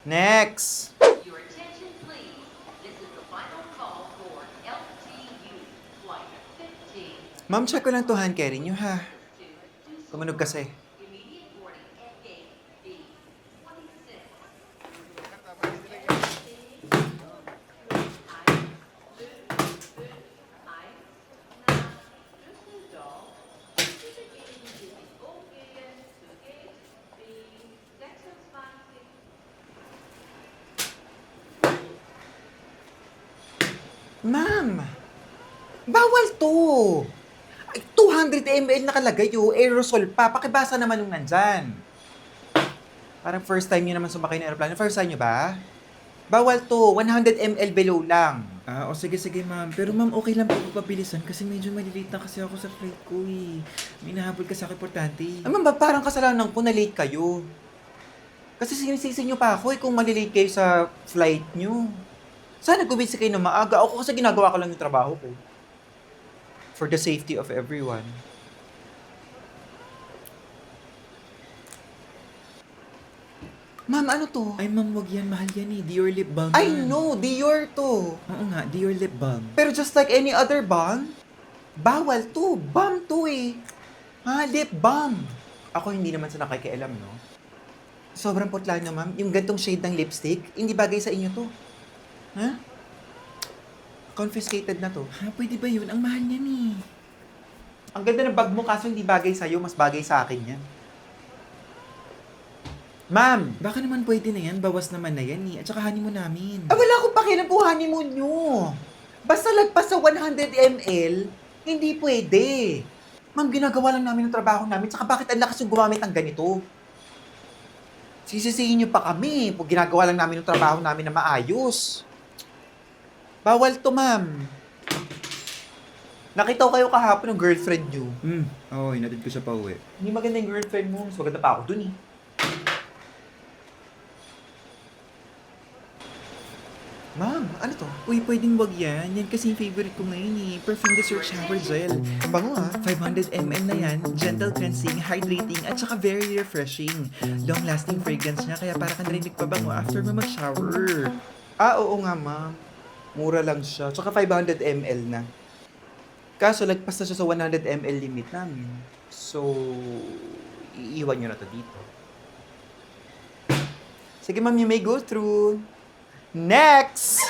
Next! Your attention, please. This is the final call for LTU Flight 15. Ma'am, check ko lang to hand carry nyo, ha? Tumunog kasi. Immediate boarding at gate B26. Ma'am! Bawal to! Ay, 200 ml nakalagay yung aerosol pa. Pakibasa naman yung nandyan. Parang first time nyo naman sumakay ng aeroplano. First time nyo ba? Bawal to. 100 ml below lang. O sige ma'am. Pero ma'am, okay lang po pabilisan kasi medyo malilate na kasi ako sa flight ko eh. May nahabol kasi ako importante. Ay, ma'am, ba parang kasalanan ko na late kayo? Kasi sinisisi nyo pa ako kung malilate kayo sa flight nyo. Sana gumising kayo na maaga. Ako kasi ginagawa ko lang yung trabaho ko. For the safety of everyone. Ma'am, ano to? Ay ma'am, wag yan. Mahal yan eh. Dior lip balm I yan. know, Dior to. Oo nga, Dior lip balm. Pero just like any other balm, bawal to. Balm to eh. Ha, lip balm. Ako hindi naman sa nakikialam, no? Sobrang putla na, ma'am. Yung gantong shade ng lipstick, hindi bagay sa inyo to. Ha? Confiscated na to. Ha, pwede ba yun? Ang mahal niyan eh. Ang ganda ng bag mo, kaso hindi bagay sa'yo, mas bagay sa akin yan. Ma'am! Baka naman pwede na yan. Bawas naman na yan eh. At saka honeymoon namin. Wala akong pakialam kung honeymoon nyo. Basta lagpas sa 100 ml, hindi pwede. Ma'am, ginagawa lang namin yung trabaho namin, tsaka bakit ang lakas yung gumamit ng ganito? Sisisihin nyo pa kami pag ginagawa lang namin yung trabaho namin na maayos. Bawal to, ma'am. Nakita ko kayo kahapon ng girlfriend nyo. Oo, hinatid ko siya pa uwi. Hindi maganda yung girlfriend mo. Mas maganda pa ako dun eh. Ma'am, ano to? Uy, pwedeng wag yan. Yan kasi yung favorite ko ngayon eh. Perfume Dessert Shower Gel. Ang bango ha? 500 ml na yan. Gentle cleansing, hydrating, at saka very refreshing. Long-lasting fragrance niya, kaya para ka na rin nagpabango after mo mag-shower. Oo nga, ma'am. Mura lang siya. Tsaka 500 ml na. Kaso, lagpas na siya sa 100 ml limit namin. So, iiwan nyo na to dito. Sige, ma'am, you may go through. Next!